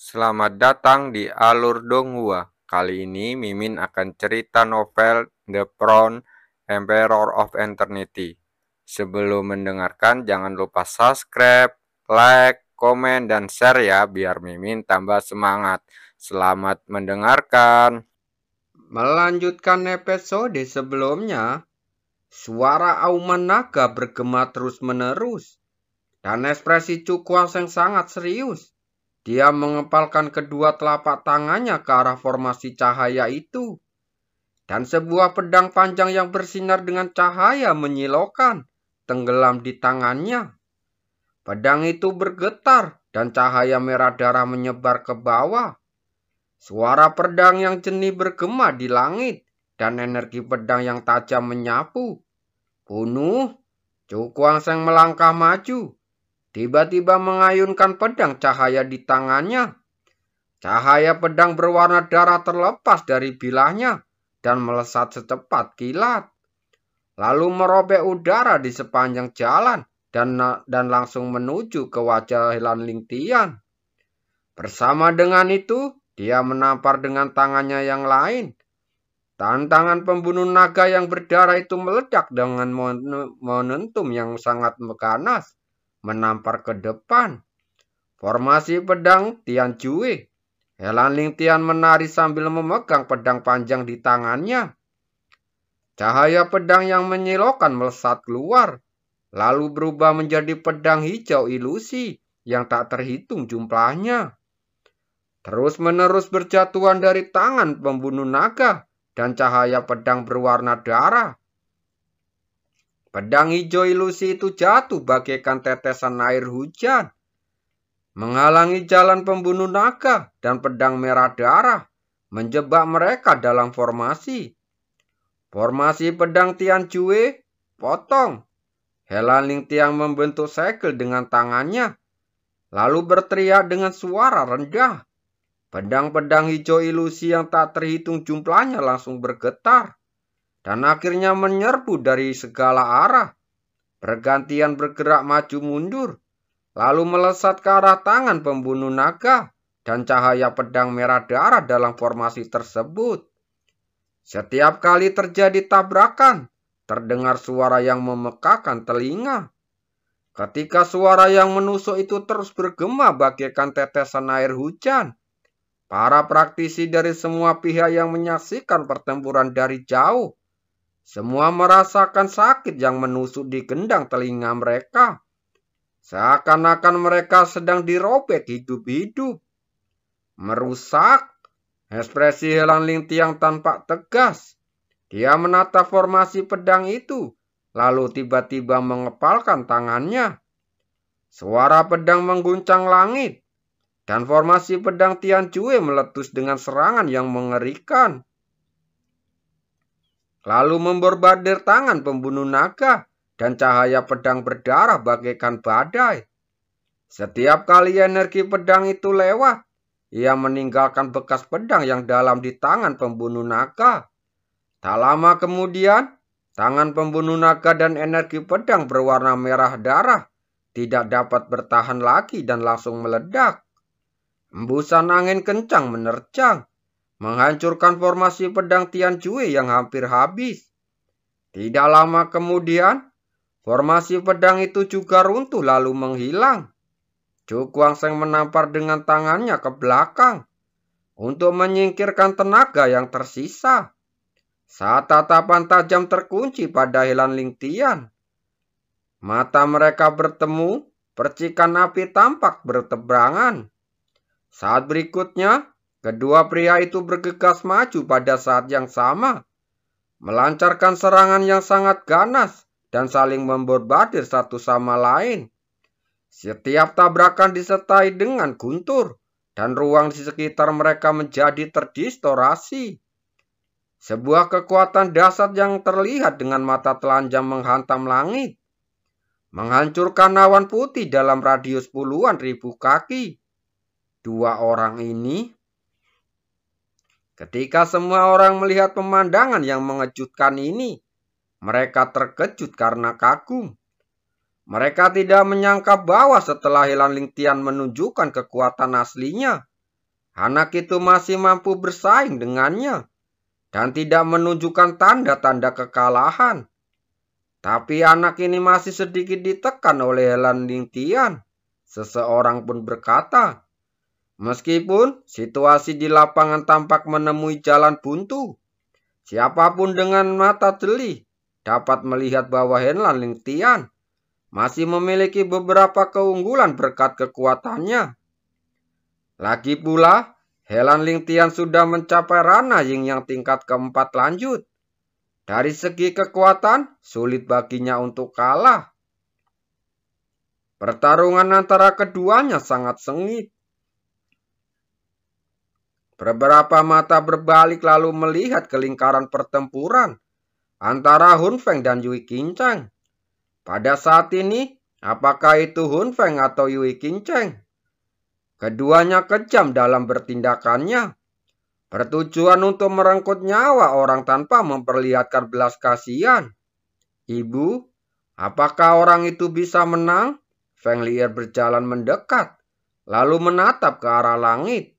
Selamat datang di Alur Donghua. Kali ini Mimin akan cerita novel The Crown, Emperor of Eternity. Sebelum mendengarkan, jangan lupa subscribe, like, komen, dan share ya, biar Mimin tambah semangat. Selamat mendengarkan. Melanjutkan episode sebelumnya, suara auman naga bergema terus-menerus, dan ekspresi Cukwang yang sangat serius. Dia mengepalkan kedua telapak tangannya ke arah formasi cahaya itu, dan sebuah pedang panjang yang bersinar dengan cahaya menyilaukan tenggelam di tangannya. Pedang itu bergetar, dan cahaya merah darah menyebar ke bawah. Suara pedang yang jernih bergema di langit, dan energi pedang yang tajam menyapu. Bunuh! Cukwang Seng melangkah maju, tiba-tiba mengayunkan pedang cahaya di tangannya. Cahaya pedang berwarna darah terlepas dari bilahnya dan melesat secepat kilat, lalu merobek udara di sepanjang jalan dan langsung menuju ke wajah Lan Lingtian. Bersama dengan itu, dia menampar dengan tangannya yang lain. Tangan pembunuh naga yang berdarah itu meledak dengan momentum yang sangat ganas, menampar ke depan. Formasi pedang Tian Jue. Lan Lingtian menari sambil memegang pedang panjang di tangannya. Cahaya pedang yang menyilaukan melesat keluar, lalu berubah menjadi pedang hijau ilusi yang tak terhitung jumlahnya. Terus-menerus berjatuhan dari tangan pembunuh naga, dan cahaya pedang berwarna darah. Pedang hijau ilusi itu jatuh bagaikan tetesan air hujan, menghalangi jalan pembunuh naga, dan pedang merah darah menjebak mereka dalam formasi. Formasi pedang Tian Jue potong. Lan Lingtian membentuk segel dengan tangannya, lalu berteriak dengan suara rendah. Pedang-pedang hijau ilusi yang tak terhitung jumlahnya langsung bergetar, dan akhirnya menyerbu dari segala arah, bergantian bergerak maju mundur, lalu melesat ke arah tangan pembunuh naga dan cahaya pedang merah darah dalam formasi tersebut. Setiap kali terjadi tabrakan, terdengar suara yang memekakan telinga. Ketika suara yang menusuk itu terus bergema bagaikan tetesan air hujan, para praktisi dari semua pihak yang menyaksikan pertempuran dari jauh, semua merasakan sakit yang menusuk di gendang telinga mereka. Seakan-akan mereka sedang dirobek hidup-hidup. Merusak, ekspresi Lan Lingtian tampak tegas. Dia menatap formasi pedang itu, lalu tiba-tiba mengepalkan tangannya. Suara pedang mengguncang langit, dan formasi pedang Tian Jue meletus dengan serangan yang mengerikan. Lalu memborbardir tangan pembunuh naga, dan cahaya pedang berdarah bagaikan badai. Setiap kali energi pedang itu lewat, ia meninggalkan bekas pedang yang dalam di tangan pembunuh naga. Tak lama kemudian, tangan pembunuh naga dan energi pedang berwarna merah darah tidak dapat bertahan lagi dan langsung meledak. Embusan angin kencang menerjang, menghancurkan formasi pedang Tian Jue yang hampir habis. Tidak lama kemudian, formasi pedang itu juga runtuh lalu menghilang. Cukwang Seng menampar dengan tangannya ke belakang untuk menyingkirkan tenaga yang tersisa. Saat tatapan tajam terkunci pada Lan Lingtian, mata mereka bertemu, percikan api tampak bertebarangan. Saat berikutnya, kedua pria itu bergegas maju pada saat yang sama, melancarkan serangan yang sangat ganas dan saling memborbardir satu sama lain. Setiap tabrakan disertai dengan guntur, dan ruang di sekitar mereka menjadi terdistorasi. Sebuah kekuatan dahsyat yang terlihat dengan mata telanjang menghantam langit, menghancurkan awan putih dalam radius puluhan ribu kaki. Dua orang ini, ketika semua orang melihat pemandangan yang mengejutkan ini, mereka terkejut karena kagum. Mereka tidak menyangka bahwa setelah Lan Lingtian menunjukkan kekuatan aslinya, anak itu masih mampu bersaing dengannya dan tidak menunjukkan tanda-tanda kekalahan. Tapi anak ini masih sedikit ditekan oleh Helan Lingtian. Seseorang pun berkata, meskipun situasi di lapangan tampak menemui jalan buntu, siapapun dengan mata jeli dapat melihat bahwa Helan Lingtian masih memiliki beberapa keunggulan berkat kekuatannya. Lagi pula, Helan Lingtian sudah mencapai Rana Ying yang tingkat keempat lanjut. Dari segi kekuatan, sulit baginya untuk kalah. Pertarungan antara keduanya sangat sengit. Beberapa mata berbalik lalu melihat ke lingkaran pertempuran antara Hun Feng dan Yui Qingcheng. Pada saat ini, apakah itu Hun Feng atau Yui Qingcheng? Keduanya kejam dalam bertindakannya, bertujuan untuk merenggut nyawa orang tanpa memperlihatkan belas kasihan. Ibu, apakah orang itu bisa menang? Feng Lier berjalan mendekat, lalu menatap ke arah langit.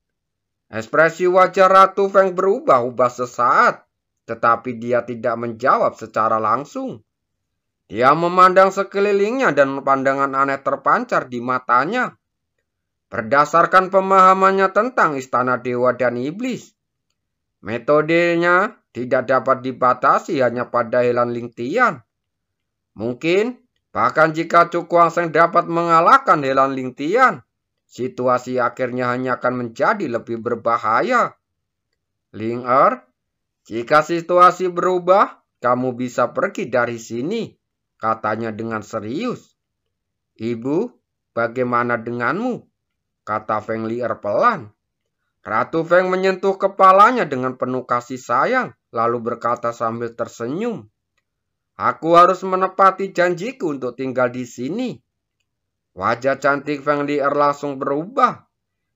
Ekspresi wajah Ratu Feng berubah-ubah sesaat, tetapi dia tidak menjawab secara langsung. Dia memandang sekelilingnya dan pandangan aneh terpancar di matanya. Berdasarkan pemahamannya tentang istana dewa dan iblis, metodenya tidak dapat dibatasi hanya pada Helan Lingtian. Mungkin bahkan jika Cu Guangsheng dapat mengalahkan Helan Lingtian, situasi akhirnya hanya akan menjadi lebih berbahaya. Ling Er, jika situasi berubah, kamu bisa pergi dari sini, katanya dengan serius. Ibu, bagaimana denganmu? Kata Feng Lier pelan. Ratu Feng menyentuh kepalanya dengan penuh kasih sayang, lalu berkata sambil tersenyum. Aku harus menepati janjiku untuk tinggal di sini. Wajah cantik Feng Lier langsung berubah.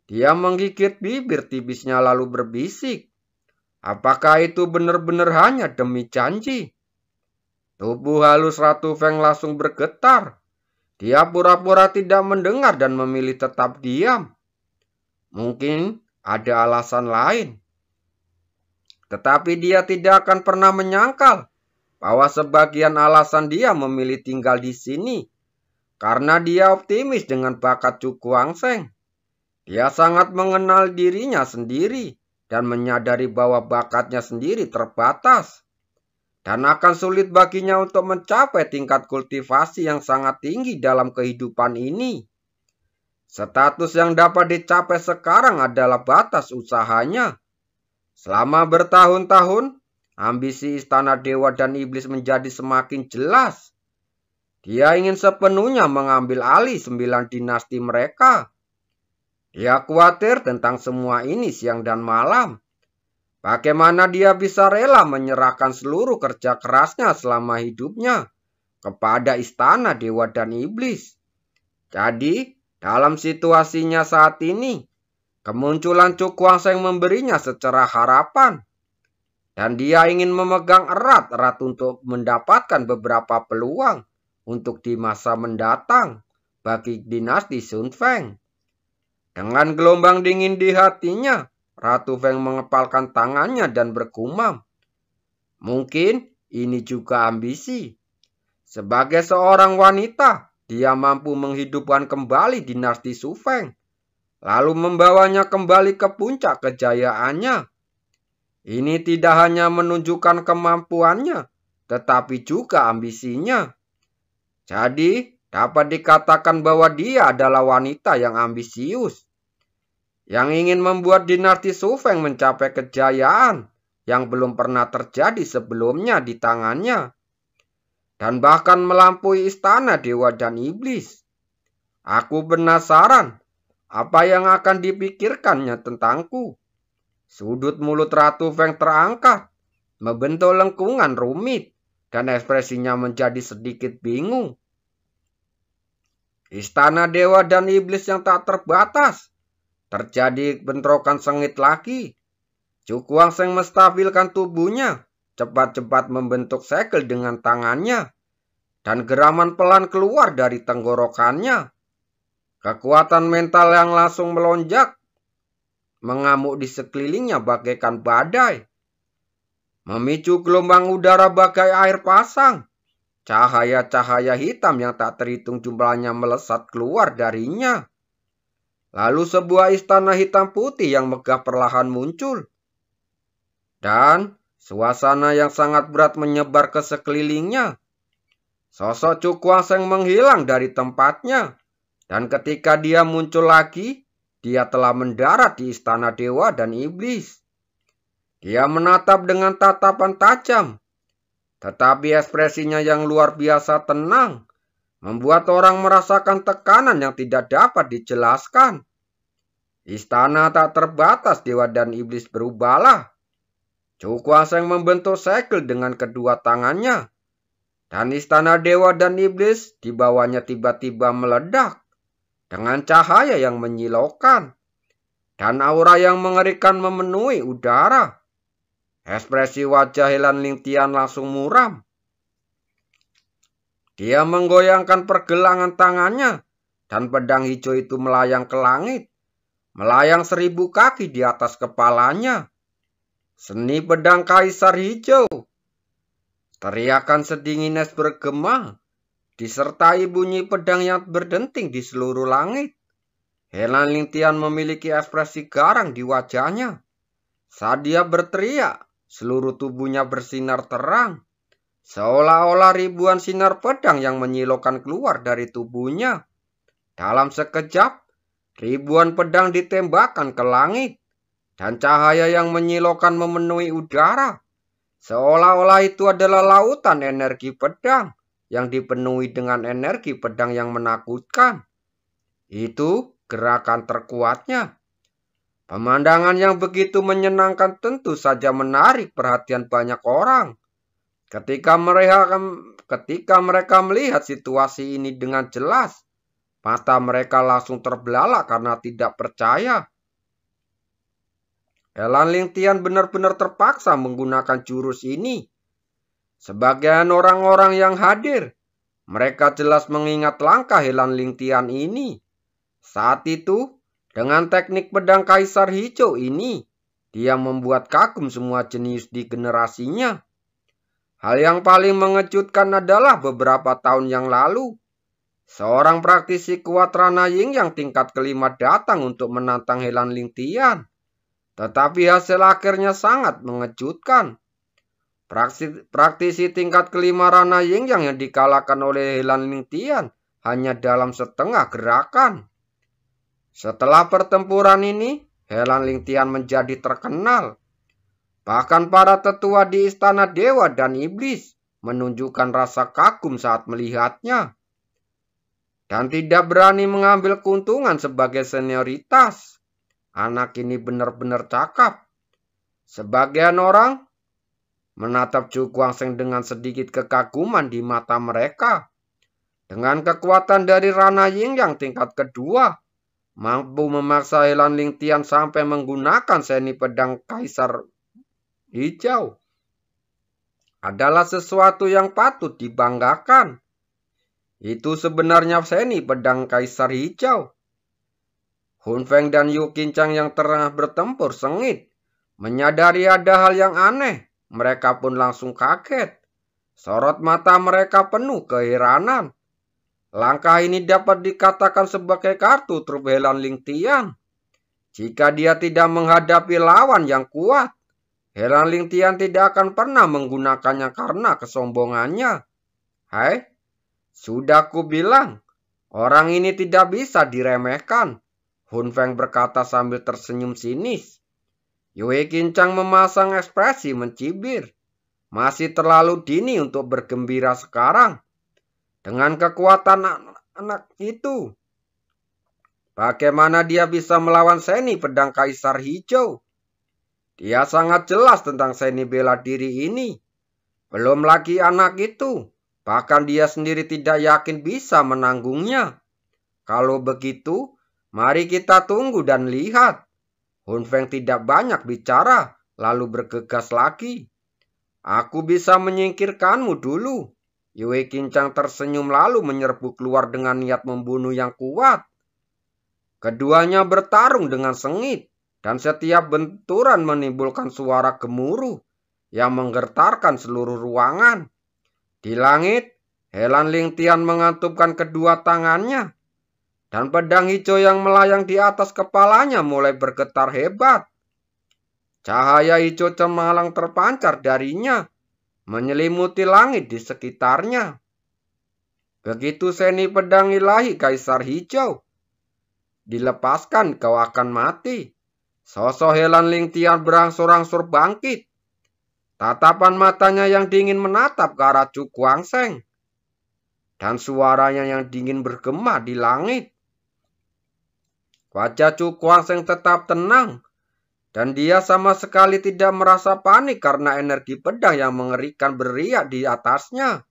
Dia menggigit bibir tipisnya lalu berbisik. Apakah itu benar-benar hanya demi janji? Tubuh halus Ratu Feng langsung bergetar. Dia pura-pura tidak mendengar dan memilih tetap diam. Mungkin ada alasan lain. Tetapi dia tidak akan pernah menyangkal bahwa sebagian alasan dia memilih tinggal di sini karena dia optimis dengan bakat Cu Guangsheng. Dia sangat mengenal dirinya sendiri dan menyadari bahwa bakatnya sendiri terbatas. Dan akan sulit baginya untuk mencapai tingkat kultivasi yang sangat tinggi dalam kehidupan ini. Status yang dapat dicapai sekarang adalah batas usahanya. Selama bertahun-tahun, ambisi istana dewa dan iblis menjadi semakin jelas. Dia ingin sepenuhnya mengambil alih 9 dinasti mereka. Dia khawatir tentang semua ini siang dan malam. Bagaimana dia bisa rela menyerahkan seluruh kerja kerasnya selama hidupnya kepada istana dewa dan iblis. Jadi, dalam situasinya saat ini, kemunculan Cu Guangsheng memberinya secerah harapan. Dan dia ingin memegang erat-erat untuk mendapatkan beberapa peluang untuk di masa mendatang bagi dinasti Sun Feng. Dengan gelombang dingin di hatinya, Ratu Feng mengepalkan tangannya dan bergumam. Mungkin ini juga ambisi. Sebagai seorang wanita, dia mampu menghidupkan kembali dinasti Su Feng, lalu membawanya kembali ke puncak kejayaannya. Ini tidak hanya menunjukkan kemampuannya, tetapi juga ambisinya. Jadi, dapat dikatakan bahwa dia adalah wanita yang ambisius, yang ingin membuat dinasti Su Feng mencapai kejayaan yang belum pernah terjadi sebelumnya di tangannya, dan bahkan melampaui istana dewa dan iblis. Aku penasaran apa yang akan dipikirkannya tentangku. Sudut mulut Ratu Feng terangkat, membentuk lengkungan rumit, dan ekspresinya menjadi sedikit bingung. Istana dewa dan iblis yang tak terbatas. Terjadi bentrokan sengit lagi. Cu Guangsheng menstabilkan tubuhnya, cepat-cepat membentuk segel dengan tangannya, dan geraman pelan keluar dari tenggorokannya. Kekuatan mental yang langsung melonjak mengamuk di sekelilingnya bagaikan badai, memicu gelombang udara bagai air pasang. Cahaya-cahaya hitam yang tak terhitung jumlahnya melesat keluar darinya. Lalu sebuah istana hitam putih yang megah perlahan muncul. Dan suasana yang sangat berat menyebar ke sekelilingnya. Sosok Cukwaseng menghilang dari tempatnya. Dan ketika dia muncul lagi, dia telah mendarat di istana dewa dan iblis. Dia menatap dengan tatapan tajam. Tetapi ekspresinya yang luar biasa tenang membuat orang merasakan tekanan yang tidak dapat dijelaskan. Istana tak terbatas dewa dan iblis berubahlah. Cukwaseng membentuk segel dengan kedua tangannya. Dan istana dewa dan iblis di bawahnya tiba-tiba meledak dengan cahaya yang menyilaukan. Dan aura yang mengerikan memenuhi udara. Ekspresi wajah Helan Lingtian langsung muram. Dia menggoyangkan pergelangan tangannya dan pedang hijau itu melayang ke langit. Melayang 1000 kaki di atas kepalanya. Seni pedang kaisar hijau. Teriakan sedingin es bergema. Disertai bunyi pedang yang berdenting di seluruh langit. Helan Lingtian memiliki ekspresi garang di wajahnya. Saat dia berteriak, seluruh tubuhnya bersinar terang. Seolah-olah ribuan sinar pedang yang menyilaukan keluar dari tubuhnya. Dalam sekejap, ribuan pedang ditembakkan ke langit. Dan cahaya yang menyilaukan memenuhi udara. Seolah-olah itu adalah lautan energi pedang yang dipenuhi dengan energi pedang yang menakutkan. Itu gerakan terkuatnya. Pemandangan yang begitu menyenangkan tentu saja menarik perhatian banyak orang. Ketika mereka melihat situasi ini dengan jelas, mata mereka langsung terbelalak karena tidak percaya. Helan Lingtian benar-benar terpaksa menggunakan jurus ini. Sebagian orang-orang yang hadir, mereka jelas mengingat langkah Helan Lingtian ini. Saat itu, dengan teknik pedang kaisar hijau ini, dia membuat kagum semua jenius di generasinya. Hal yang paling mengejutkan adalah beberapa tahun yang lalu, seorang praktisi kuat Rana Ying yang tingkat kelima datang untuk menantang Helan Lingtian. Tetapi hasil akhirnya sangat mengejutkan. Praktisi tingkat kelima Rana Ying yang dikalahkan oleh Helan Lingtian hanya dalam setengah gerakan. Setelah pertempuran ini, Helan Lingtian menjadi terkenal. Bahkan para tetua di istana dewa dan iblis menunjukkan rasa kagum saat melihatnya. Dan tidak berani mengambil keuntungan sebagai senioritas. Anak ini benar-benar cakap. Sebagian orang menatap Cukwaseng dengan sedikit kekaguman di mata mereka. Dengan kekuatan dari Rana Ying yang tingkat kedua, mampu memaksa Helan Lingtian sampai menggunakan seni pedang kaisar hijau adalah sesuatu yang patut dibanggakan. Itu sebenarnya seni pedang kaisar hijau. Hun Feng dan Yu Qincang yang tengah bertempur sengit menyadari ada hal yang aneh. Mereka pun langsung kaget. Sorot mata mereka penuh keheranan. Langkah ini dapat dikatakan sebagai kartu truf Helan Lingtian. Jika dia tidak menghadapi lawan yang kuat, Helan Lingtian tidak akan pernah menggunakannya karena kesombongannya. Hai, sudah ku bilang, orang ini tidak bisa diremehkan. Hun Feng berkata sambil tersenyum sinis. Yue Qincang memasang ekspresi mencibir. Masih terlalu dini untuk bergembira sekarang. Dengan kekuatan anak itu, bagaimana dia bisa melawan seni pedang kaisar hijau? Dia sangat jelas tentang seni bela diri ini. Belum lagi anak itu, bahkan dia sendiri tidak yakin bisa menanggungnya. Kalau begitu, mari kita tunggu dan lihat. Hun Feng tidak banyak bicara, lalu bergegas lagi. Aku bisa menyingkirkanmu dulu. Yue Qincang tersenyum lalu menyerbu keluar dengan niat membunuh yang kuat. Keduanya bertarung dengan sengit. dan setiap benturan menimbulkan suara gemuruh yang menggetarkan seluruh ruangan. Di langit, Helan Ling Tian mengantupkan kedua tangannya, dan pedang hijau yang melayang di atas kepalanya mulai bergetar hebat. Cahaya hijau cemerlang terpancar darinya, menyelimuti langit di sekitarnya. Begitu seni pedang ilahi Kaisar Hijau dilepaskan, kau akan mati. Sosok Helan Ling Tian berangsur-angsur bangkit. Tatapan matanya yang dingin menatap ke arah Chu Guangsheng, dan suaranya yang dingin bergema di langit. Wajah Chu Guangsheng tetap tenang, dan dia sama sekali tidak merasa panik karena energi pedang yang mengerikan beriak di atasnya.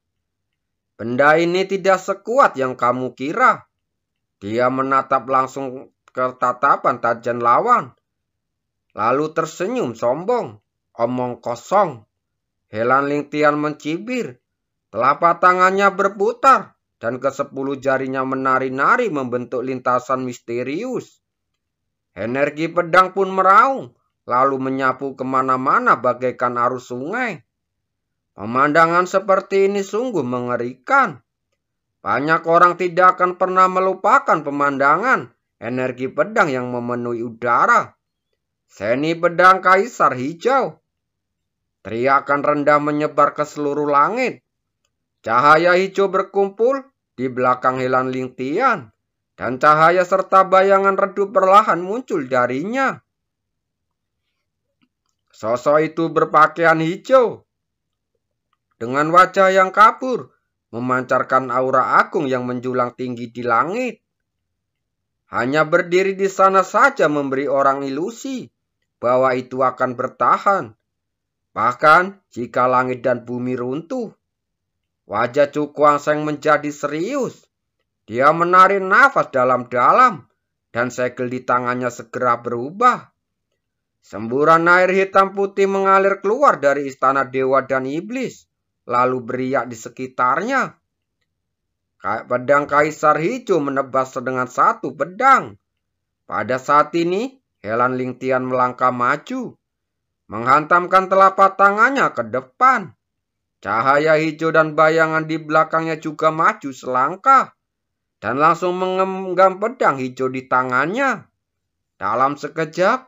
Benda ini tidak sekuat yang kamu kira. Dia menatap langsung ke tatapan tajam lawan, lalu tersenyum sombong. Omong kosong. Helan Ling Tian mencibir. Telapak tangannya berputar, dan ke-10 jarinya menari-nari membentuk lintasan misterius. Energi pedang pun meraung, lalu menyapu kemana-mana bagaikan arus sungai. Pemandangan seperti ini sungguh mengerikan. Banyak orang tidak akan pernah melupakan pemandangan energi pedang yang memenuhi udara. Seni pedang Kaisar Hijau. Teriakan rendah menyebar ke seluruh langit. Cahaya hijau berkumpul di belakang Helan Ling Tian, dan cahaya serta bayangan redup perlahan muncul darinya. Sosok itu berpakaian hijau, dengan wajah yang kabur, memancarkan aura agung yang menjulang tinggi di langit. Hanya berdiri di sana saja memberi orang ilusi bahwa itu akan bertahan, bahkan jika langit dan bumi runtuh. Wajah Chu Guangsheng menjadi serius. Dia menarik nafas dalam-dalam, dan segel di tangannya segera berubah. Semburan air hitam putih mengalir keluar dari istana dewa dan iblis, lalu beriak di sekitarnya. Pedang Kaisar Hijau menebas dengan satu pedang. Pada saat ini, Helan Ling Tian melangkah maju, menghantamkan telapak tangannya ke depan. Cahaya hijau dan bayangan di belakangnya juga maju selangkah, dan langsung menggenggam pedang hijau di tangannya. Dalam sekejap,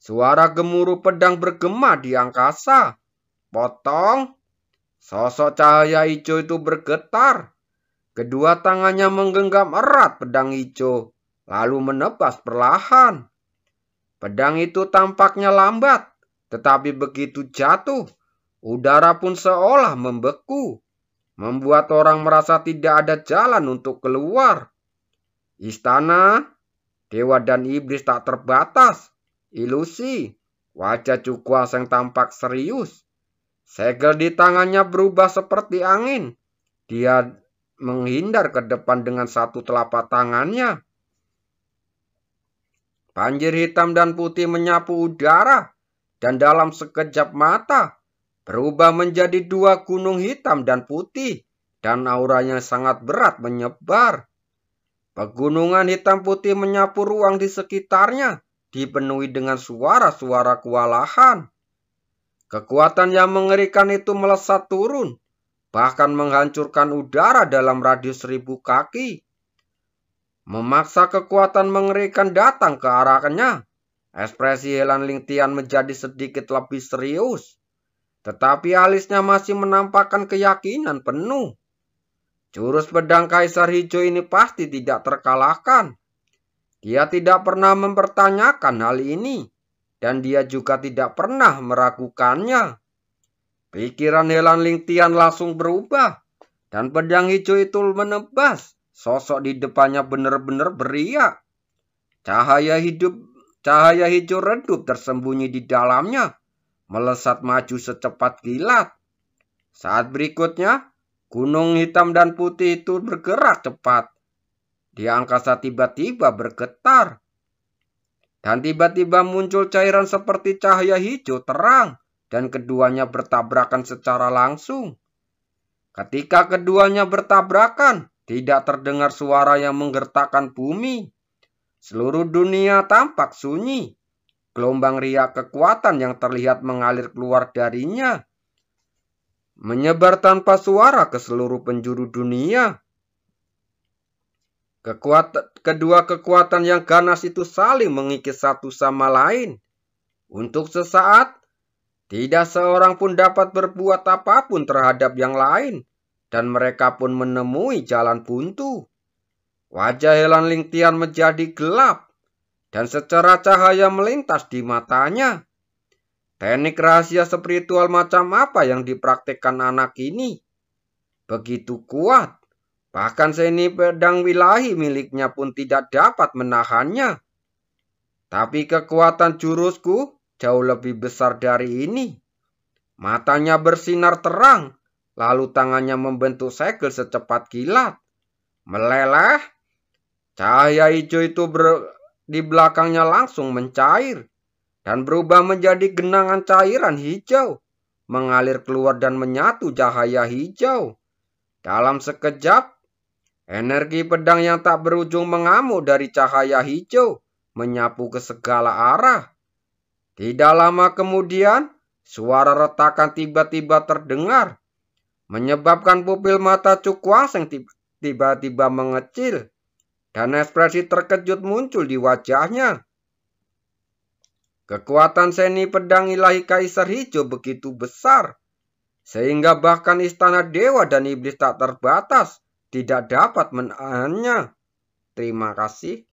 suara gemuruh pedang bergema di angkasa. Potong! Sosok cahaya hijau itu bergetar. Kedua tangannya menggenggam erat pedang hijau, lalu menebas perlahan. Pedang itu tampaknya lambat, tetapi begitu jatuh, udara pun seolah membeku, membuat orang merasa tidak ada jalan untuk keluar. Istana, dewa dan iblis tak terbatas. Ilusi, wajah Chu Guangsheng tampak serius. Segel di tangannya berubah seperti angin. Dia menghindar ke depan dengan satu telapak tangannya. Banjir hitam dan putih menyapu udara, dan dalam sekejap mata berubah menjadi dua gunung hitam dan putih, dan auranya sangat berat menyebar. Pegunungan hitam putih menyapu ruang di sekitarnya, dipenuhi dengan suara-suara kewalahan. Kekuatan yang mengerikan itu melesat turun, bahkan menghancurkan udara dalam radius 1000 kaki. Memaksa kekuatan mengerikan datang ke arahnya, ekspresi Helan Ling Tian menjadi sedikit lebih serius, tetapi alisnya masih menampakkan keyakinan penuh. Jurus pedang Kaisar Hijau ini pasti tidak terkalahkan. Dia tidak pernah mempertanyakan hal ini, dan dia juga tidak pernah meragukannya. Pikiran Helan Ling Tian langsung berubah, dan pedang hijau itu menebas. Sosok di depannya benar-benar beriak. Cahaya hijau redup tersembunyi di dalamnya, melesat maju secepat kilat. Saat berikutnya, gunung hitam dan putih itu bergerak cepat. Di angkasa tiba-tiba bergetar. Dan tiba-tiba muncul cairan seperti cahaya hijau terang, dan keduanya bertabrakan secara langsung. Ketika keduanya bertabrakan, tidak terdengar suara yang menggertakkan bumi. Seluruh dunia tampak sunyi. Gelombang riak kekuatan yang terlihat mengalir keluar darinya, menyebar tanpa suara ke seluruh penjuru dunia. Kedua kekuatan yang ganas itu saling mengikis satu sama lain. Untuk sesaat, tidak seorang pun dapat berbuat apapun terhadap yang lain, dan mereka pun menemui jalan buntu. Wajah Helan Ling-Tian menjadi gelap, dan secara cahaya melintas di matanya. Teknik rahasia spiritual macam apa yang dipraktikkan anak ini? Begitu kuat, bahkan seni pedang wilahi miliknya pun tidak dapat menahannya. Tapi kekuatan jurusku jauh lebih besar dari ini. Matanya bersinar terang, lalu tangannya membentuk segel secepat kilat. Meleleh, cahaya hijau itu di belakangnya langsung mencair dan berubah menjadi genangan cairan hijau, mengalir keluar dan menyatu cahaya hijau. Dalam sekejap, energi pedang yang tak berujung mengamuk dari cahaya hijau menyapu ke segala arah. Tidak lama kemudian, suara retakan tiba-tiba terdengar, menyebabkan pupil mata Chu Kuang tiba-tiba mengecil, dan ekspresi terkejut muncul di wajahnya. Kekuatan seni pedang ilahi Kaisar Hijau begitu besar, sehingga bahkan istana dewa dan iblis tak terbatas tidak dapat menahannya. Terima kasih.